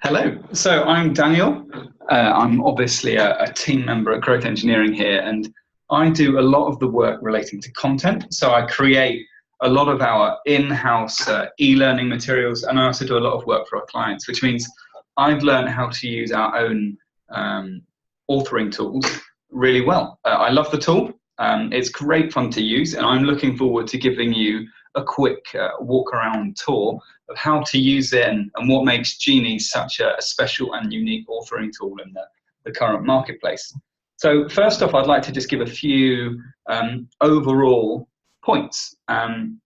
Hello, so I'm Daniel. I'm obviously a team member at Growth Engineering here, and I do a lot of the work relating to content. So I create a lot of our in-house e-learning materials, and I also do a lot of work for our clients, which means I've learned how to use our own authoring tools really well. I love the tool. It's great fun to use, and I'm looking forward to giving you a quick walk around tour of how to use it and what makes Genie such a special and unique authoring tool in the current marketplace. So first off, I'd like to just give a few overall points. And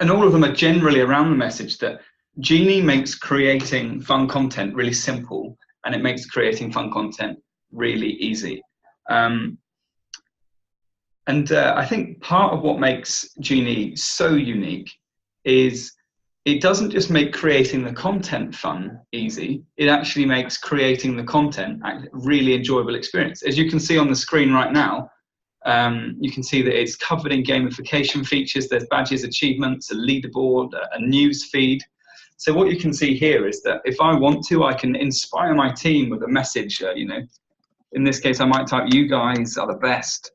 all of them are generally around the message that Genie makes creating fun content really simple, and it makes creating fun content really easy. I think part of what makes Genie so unique is it doesn't just make creating the content fun easy, it actually makes creating the content a really enjoyable experience. As you can see on the screen right now, you can see that it's covered in gamification features. There's badges, achievements, a leaderboard, a news feed. So what you can see here is that if I want to, I can inspire my team with a message. In this case, I might type, "You guys are the best."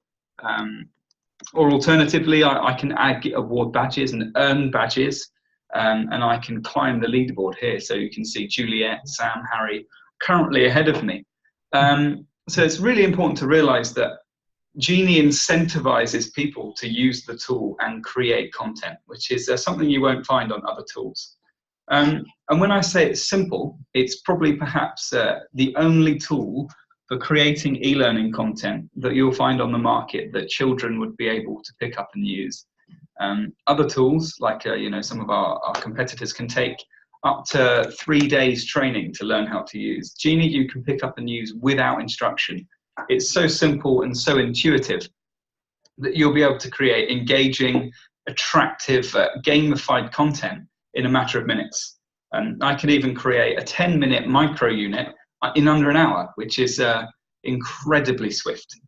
Or alternatively, I can add award badges and earn badges. And I can climb the leaderboard here. So you can see Juliet, Sam, Harry currently ahead of me. So it's really important to realize that Genie incentivizes people to use the tool and create content, which is something you won't find on other tools. And when I say it's simple, it's probably perhaps the only tool for creating e-learning content that you'll find on the market that children would be able to pick up and use. Other tools, like some of our competitors, can take up to 3 days training to learn how to use. Genie you can pick up and use without instruction. It's so simple and so intuitive that you'll be able to create engaging, attractive, gamified content in a matter of minutes. I can even create a 10-minute micro unit in under an hour, which is incredibly swift.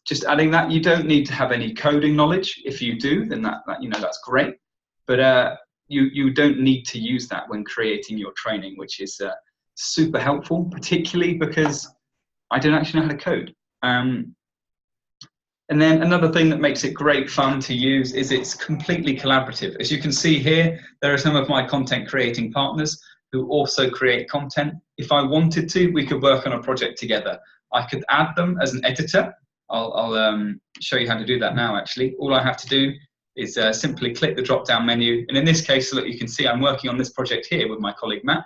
Just adding that, you don't need to have any coding knowledge. If you do, then that's great. But you don't need to use that when creating your training, which is super helpful, particularly because I don't actually know how to code. And then another thing that makes it great fun to use is it's completely collaborative. As you can see here, there are some of my content creating partners who also create content. If I wanted to, we could work on a project together. I could add them as an editor. I'll show you how to do that now, actually. All I have to do is simply click the drop-down menu. And in this case, so that you can see I'm working on this project here with my colleague Matt,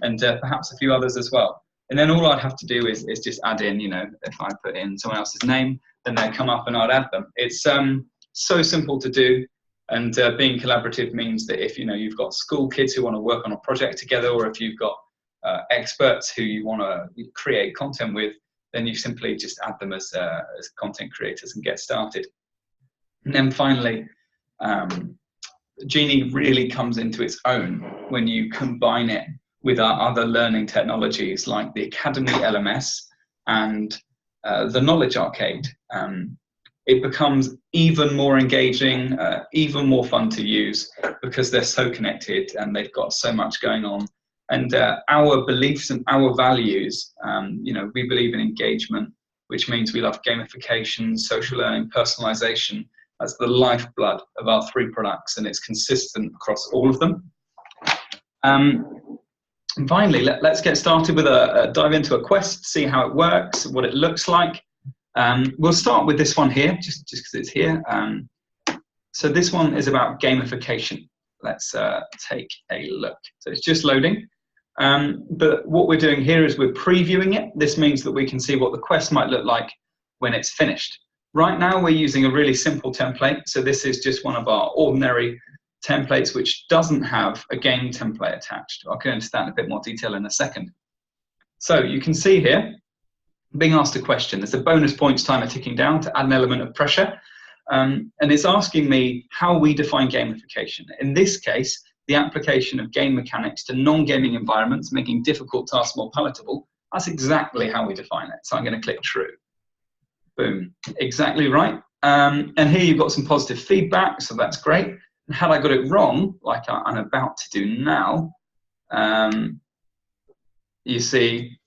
and perhaps a few others as well. And then all I'd have to do is just add in, if I put in someone else's name, then they come up and I'd add them. It's so simple to do. And being collaborative means that if you've got school kids who want to work on a project together, or if you've got experts who you want to create content with, then you simply just add them as content creators and get started. And then finally, Genie really comes into its own when you combine it with our other learning technologies like the Academy LMS and the Knowledge Arcade. It becomes even more engaging, even more fun to use because they're so connected and they've got so much going on. And our beliefs and our values, we believe in engagement, which means we love gamification, social learning, personalization. That's the lifeblood of our 3 products, and it's consistent across all of them. And finally, let's get started with a dive into a quest, see how it works, what it looks like. We'll start with this one here, just because it's here. So this one is about gamification. Let's take a look. So it's just loading. But what we're doing here is we're previewing it. This means that we can see what the quest might look like when it's finished. Right now, we're using a really simple template. So this is just one of our ordinary templates, which doesn't have a game template attached. I'll go into that in a bit more detail in a second. So you can see here, being asked a question. There's a bonus points timer ticking down to add an element of pressure. And it's asking me how we define gamification. In this case, the application of game mechanics to non-gaming environments, making difficult tasks more palatable. That's exactly how we define it. So I'm going to click true. Boom, exactly right. And here you've got some positive feedback, so that's great. And had I got it wrong, like I'm about to do now, you see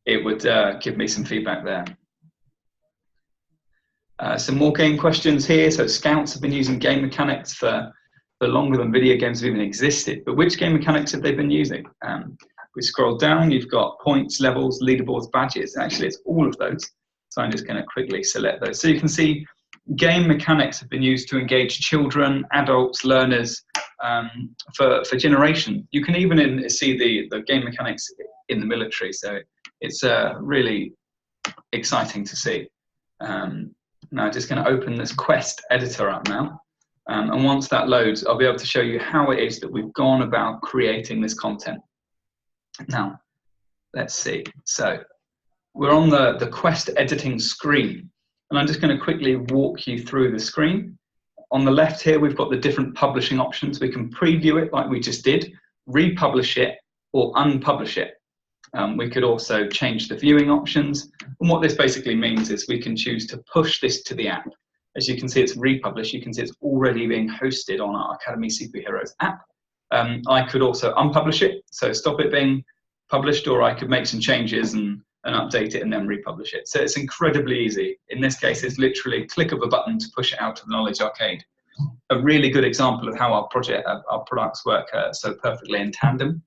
it would give me some feedback there. Some more game questions here. So Scouts have been using game mechanics for longer than video games have even existed. But which game mechanics have they been using? We scroll down, you've got points, levels, leaderboards, badges. Actually, it's all of those. So I'm just going to quickly select those. So you can see game mechanics have been used to engage children, adults, learners for generations. You can even see the game mechanics in the military. So it's really exciting to see. Now I'm just going to open this Quest editor up now. And once that loads, I'll be able to show you how it is that we've gone about creating this content. Now, let's see. So we're on the Quest editing screen. And I'm just going to quickly walk you through the screen. On the left here, we've got the different publishing options. We can preview it like we just did, republish it, or unpublish it. We could also change the viewing options. And what this basically means is we can choose to push this to the app. As you can see, it's republished. You can see it's already being hosted on our Academy Superheroes app. I could also unpublish it, so stop it being published, or I could make some changes and update it and then republish it. So it's incredibly easy. In this case, it's literally a click of a button to push it out to the Knowledge Arcade. A really good example of how our products work so perfectly in tandem.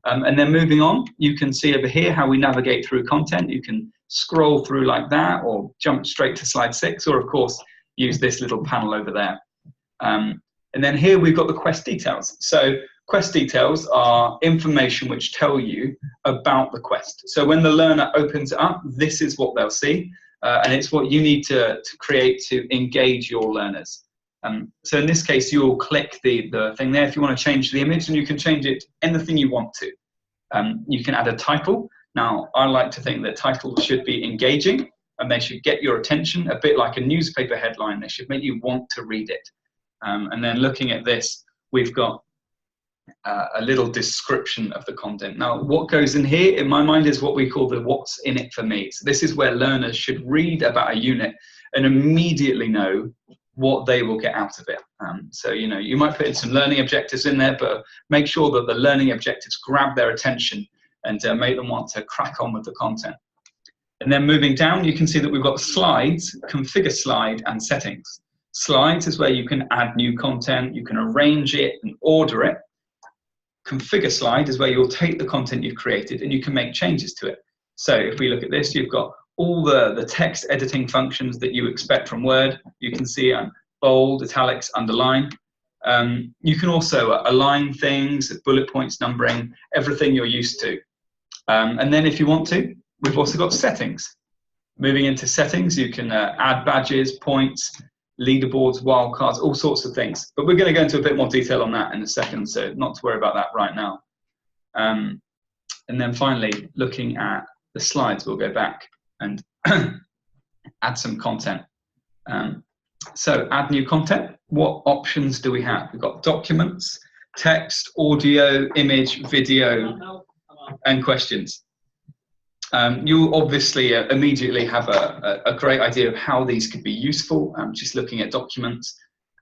And then moving on, you can see over here how we navigate through content. You can scroll through like that, or jump straight to slide 6, or of course, use this little panel over there. And then here we've got the quest details. So quest details are information which tell you about the quest. So when the learner opens it up, this is what they'll see. And it's what you need to create to engage your learners. So in this case, you'll click the thing there if you want to change the image, and you can change it anything you want to. You can add a title. Now, I like to think that titles should be engaging, and they should get your attention, a bit like a newspaper headline. They should make you want to read it. And then looking at this, we've got a little description of the content. Now, what goes in here, in my mind, is what we call the what's in it for me. So this is where learners should read about a unit and immediately know what they will get out of it. So, you know, you might put in some learning objectives in there, but make sure that the learning objectives grab their attention and make them want to crack on with the content. And then moving down, you can see that we've got slides, configure slide, and settings. Slides is where you can add new content, you can arrange it and order it. Configure slide is where you'll take the content you've created and you can make changes to it. So if we look at this, you've got all the text editing functions that you expect from Word. You can see bold, italics, underline. You can also align things, bullet points, numbering, everything you're used to. And then if you want to, we've also got settings. Moving into settings, you can add badges, points, leaderboards, wildcards, all sorts of things. But we're going to go into a bit more detail on that in a second, so not to worry about that right now. And then finally, looking at the slides, we'll go back and add some content. So add new content. What options do we have? We've got documents, text, audio, image, video, and questions. You'll obviously immediately have a great idea of how these could be useful. Just looking at documents,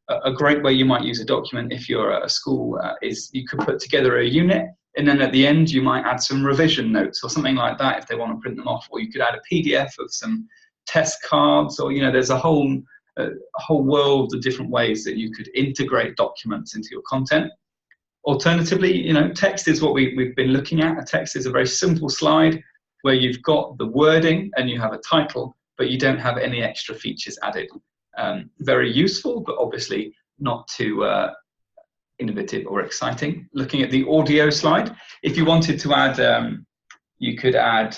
a great way you might use a document if you're at a school is you could put together a unit, and then at the end you might add some revision notes or something like that if they want to print them off, or you could add a PDF of some test cards, or, you know, there's a whole world of different ways that you could integrate documents into your content. Alternatively, you know, text is what we've been looking at. A text is a very simple slide where you've got the wording and you have a title, but you don't have any extra features added. Very useful, but obviously not too innovative or exciting. Looking at the audio slide, if you wanted to add, you could add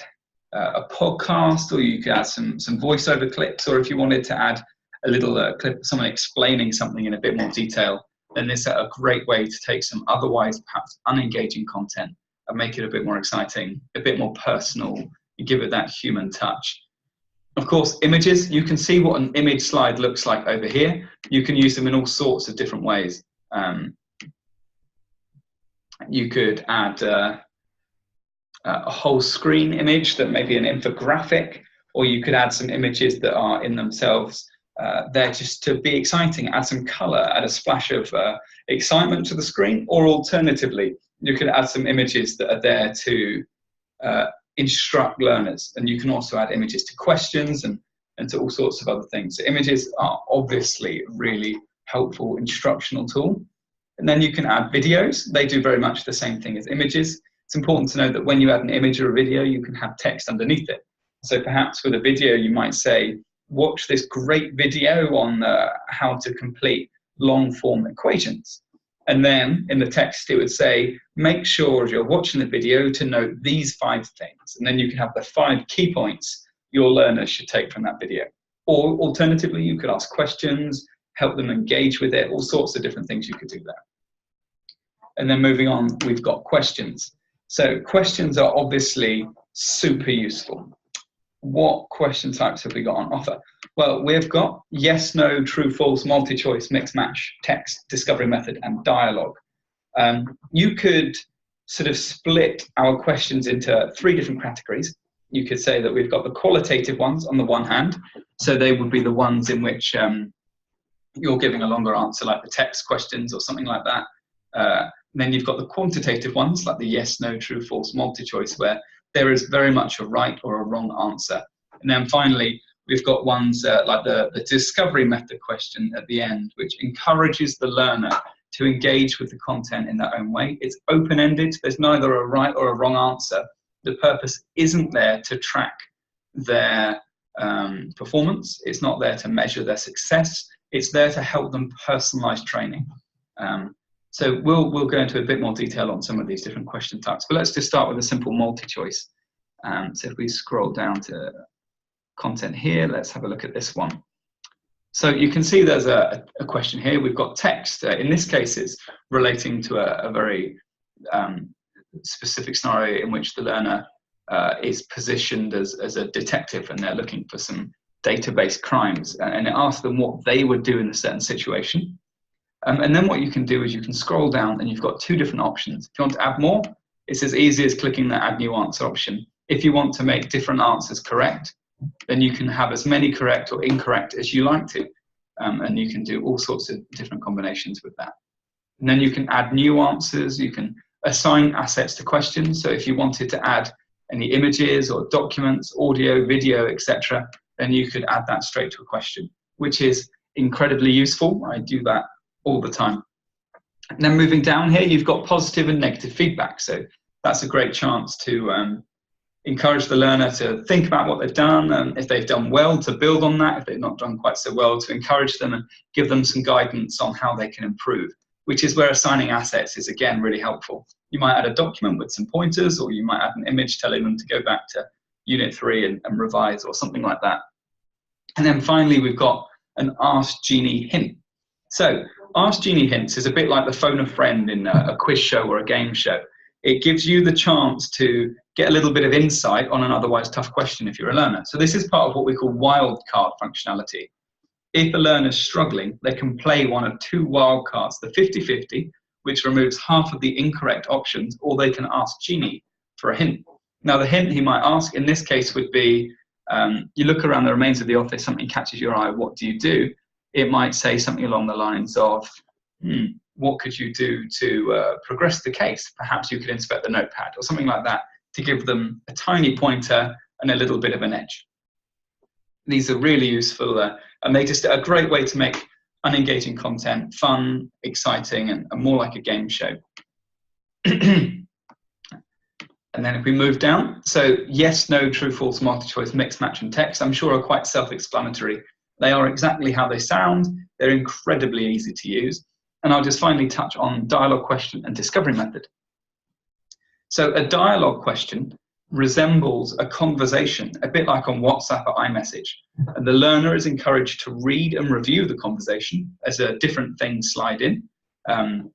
a podcast, or you could add some voiceover clips, or if you wanted to add a little clip of someone explaining something in a bit more detail, then this is a great way to take some otherwise perhaps unengaging content and make it a bit more exciting, a bit more personal, and give it that human touch. Of course, images, you can see what an image slide looks like over here. You can use them in all sorts of different ways. You could add a whole screen image that may be an infographic, or you could add some images that are in themselves there just to be exciting, add some color, add a splash of excitement to the screen, or alternatively, you could add some images that are there to instruct learners. And you can also add images to questions and to all sorts of other things. So images are obviously a really helpful instructional tool. And then you can add videos. They do very much the same thing as images. It's important to know that when you add an image or a video, you can have text underneath it. So perhaps with a video, you might say, watch this great video on how to complete long-form equations. And then in the text, it would say, make sure as you're watching the video to note these 5 things. And then you can have the 5 key points your learners should take from that video. Or alternatively, you could ask questions, help them engage with it, all sorts of different things you could do there. And then moving on, we've got questions. So questions are obviously super useful. What question types have we got on offer? Well, we've got yes, no, true, false, multi-choice, mix, match, text, discovery method, and dialogue. You could sort of split our questions into 3 different categories. You could say that we've got the qualitative ones on the one hand. So they would be the ones in which you're giving a longer answer, like the text questions or something like that. Then you've got the quantitative ones, like the yes, no, true, false, multi-choice, where there is very much a right or a wrong answer. And then finally, we've got ones like the discovery method question at the end, which encourages the learner to engage with the content in their own way. It's open-ended. There's neither a right or a wrong answer. The purpose isn't there to track their performance. It's not there to measure their success. It's there to help them personalize training. So we'll go into a bit more detail on some of these different question types, but let's just start with a simple multi-choice. So if we scroll down to content here, let's have a look at this one. So you can see there's a question here. We've got text. In this case, it's relating to a very specific scenario in which the learner is positioned as a detective and they're looking for some database crimes. And it asks them what they would do in a certain situation. And then what you can do is you can scroll down and you've got 2 different options. If you want to add more, it's as easy as clicking the add new answer option. If you want to make different answers correct, then you can have as many correct or incorrect as you like to. And you can do all sorts of different combinations with that. And then you can add new answers. You can assign assets to questions. So if you wanted to add any images or documents, audio, video, etc., then you could add that straight to a question, which is incredibly useful. I do that all the time. And then moving down here, you've got positive and negative feedback. So that's a great chance to encourage the learner to think about what they've done, and if they've done well, to build on that. If they've not done quite so well, to encourage them and give them some guidance on how they can improve, which is where assigning assets is, again, really helpful. You might add a document with some pointers, or you might add an image telling them to go back to Unit 3 and revise, or something like that. And then finally, we've got an Ask Genie hint. So Ask Genie hints is a bit like the phone a friend in a quiz show or a game show. It gives you the chance to get a little bit of insight on an otherwise tough question if you're a learner. So this is part of what we call wildcard functionality. If a learner's struggling, they can play one of 2 wildcards, the 50-50, which removes half of the incorrect options, or they can ask Genie for a hint. Now, the hint he might ask in this case would be, you look around the remains of the office, something catches your eye, what do you do? It might say something along the lines of, what could you do to progress the case? Perhaps you could inspect the notepad, or something like that, to give them a tiny pointer and a little bit of an edge. These are really useful, and they just are a great way to make unengaging content fun, exciting, and more like a game show. And then if we move down, so yes, no, true, false, multi-choice, mix, match, and text, I'm sure are quite self-explanatory. They are exactly how they sound. They're incredibly easy to use. And I'll just finally touch on dialogue question and discovery method. So a dialogue question resembles a conversation, a bit like on WhatsApp or iMessage. And the learner is encouraged to read and review the conversation as a different thing slide in.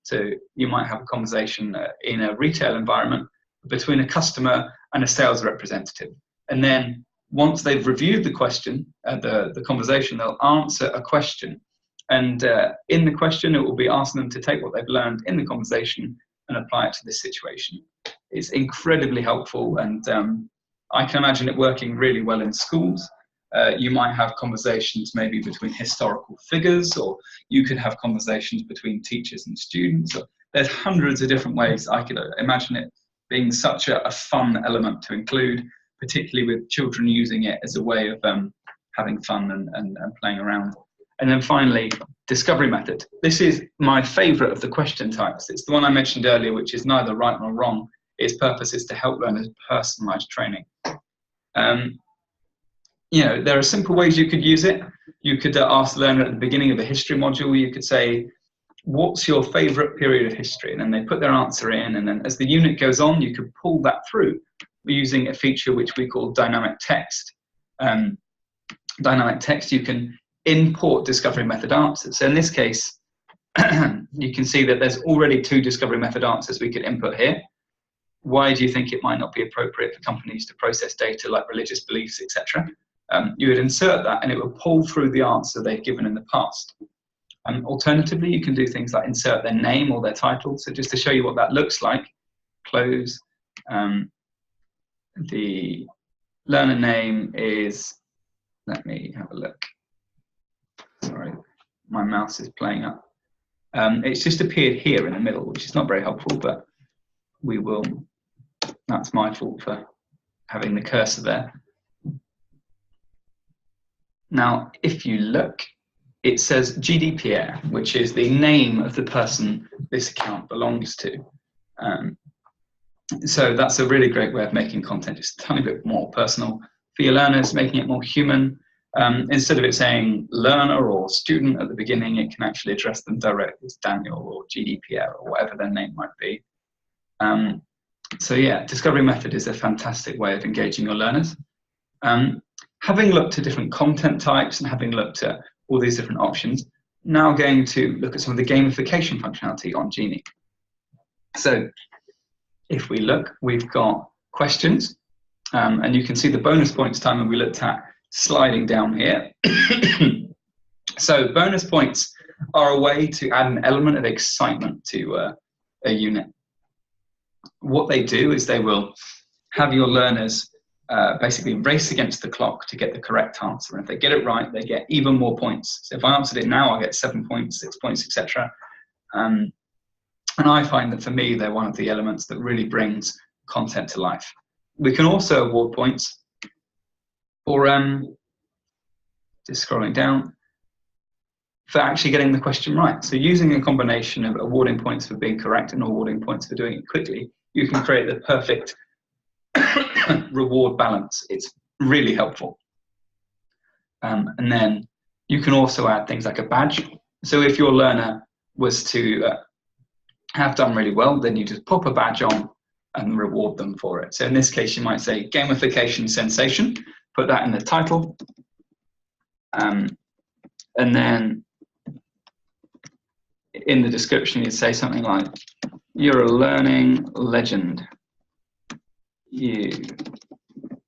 So you might have a conversation in a retail environment between a customer and a sales representative. And then once they've reviewed the question, the conversation, they'll answer a question. And in the question, it will be asking them to take what they've learned in the conversation and apply it to this situation. It's incredibly helpful, and I can imagine it working really well in schools. You might have conversations maybe between historical figures, or you could have conversations between teachers and students. There's hundreds of different ways I could imagine it being such a fun element to include, particularly with children using it as a way of having fun and playing around. And then finally, discovery method. This is my favorite of the question types. It's the one I mentioned earlier, which is neither right nor wrong. Its purpose is to help learners personalize training. You know, there are simple ways you could use it. You could ask the learner at the beginning of a history module, you could say, what's your favorite period of history? And then they put their answer in, and then as the unit goes on, you could pull that through using a feature which we call dynamic text. Dynamic text, you can import discovery method answers. So in this case, you can see that there's already 2 discovery method answers we could input here. Why do you think it might not be appropriate for companies to process data like religious beliefs, etc.? You would insert that and it would pull through the answer they've given in the past. Alternatively, you can do things like insert their name or their title. So just to show you what that looks like, close. The learner name is, let me have a look. Sorry, my mouse is playing up. It's just appeared here in the middle, which is not very helpful, but we will, that's my fault for having the cursor there. Now, if you look, it says GDPR, which is the name of the person this account belongs to. So that's a really great way of making content just a tiny bit more personal for your learners, making it more human. Instead of it saying learner or student at the beginning, it can actually address them directly as Daniel or GDPR or whatever their name might be. So yeah, discovery method is a fantastic way of engaging your learners. Having looked at different content types and having looked at all these different options, now going to look at some of the gamification functionality on Genie. So if we look, we've got questions, and you can see the bonus points timer we looked at sliding down here. So bonus points are a way to add an element of excitement to a unit. What they do is they will have your learners basically race against the clock to get the correct answer. And if they get it right, they get even more points. So if I answered it now, I get 7 points, 6 points, etc. And I find that for me, they're one of the elements that really brings content to life. We can also award points for, just scrolling down, for actually getting the question right. So using a combination of awarding points for being correct and awarding points for doing it quickly, you can create the perfect reward balance. It's really helpful. And then you can also add things like a badge. So if your learner was to have done really well, then you just pop a badge on and reward them for it. So in this case, you might say gamification sensation, put that in the title. And then in the description, you'd say something like, you're a learning legend. You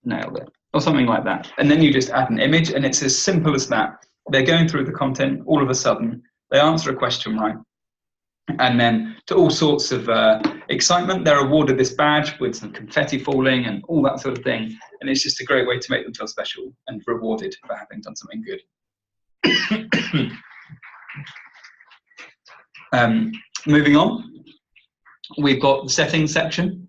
nailed it, or something like that. And then you just add an image, and it's as simple as that. They're going through the content, all of a sudden, they answer a question right. And then to all sorts of excitement, they're awarded this badge with some confetti falling and all that sort of thing. And it's just a great way to make them feel special and rewarded for having done something good. Moving on, we've got the settings section.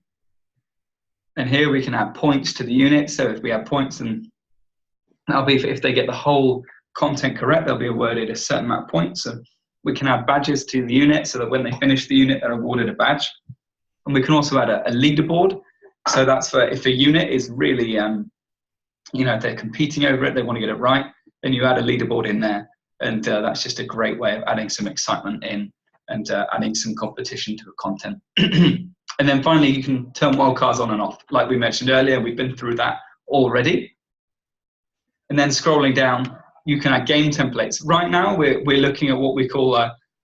And here we can add points to the unit. So if we add points, and that'll be if they get the whole content correct, they'll be awarded a certain amount of points. So we can add badges to the unit so that when they finish the unit, they're awarded a badge. And we can also add a leaderboard. So that's for if a unit is really, you know, if they're competing over it, they want to get it right, then you add a leaderboard in there. And that's just a great way of adding some excitement in and adding some competition to the content. And then finally, you can turn wildcards on and off. Like we mentioned earlier, we've been through that already. And then scrolling down, you can add game templates. Right now, we're looking at what we call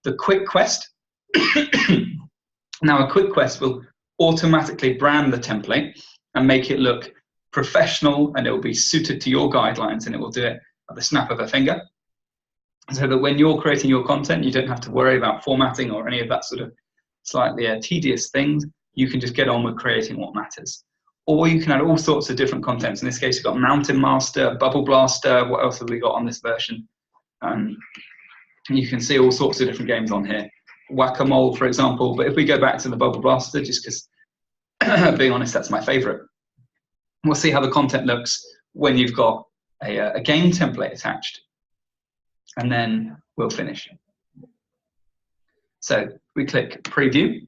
the quick quest. Now, a quick quest will automatically brand the template and make it look professional, and it will be suited to your guidelines, and it will do it at the snap of a finger. So that when you're creating your content, you don't have to worry about formatting or any of that sort of slightly tedious things. You can just get on with creating what matters. Or you can add all sorts of different contents. In this case, you've got Mountain Master, Bubble Blaster. What else have we got on this version? You can see all sorts of different games on here. Whack-a-mole, for example. But if we go back to the Bubble Blaster, just because Being honest, that's my favorite. We'll see how the content looks when you've got a game template attached. And then we'll finish. So we click preview.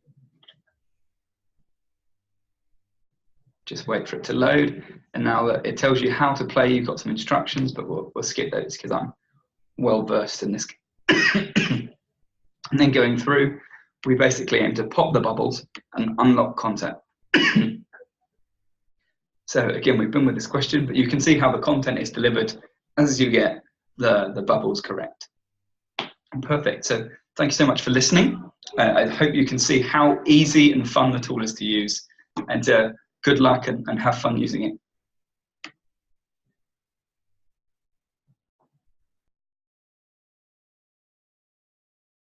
Just wait for it to load. And now that it tells you how to play, you've got some instructions, but we'll skip those because I'm well versed in this. And then going through, we basically aim to pop the bubbles and unlock content. So again, we've been with this question, but you can see how the content is delivered as you get the bubbles correct. Perfect. So thank you so much for listening. I hope you can see how easy and fun the tool is to use. And good luck and have fun using it.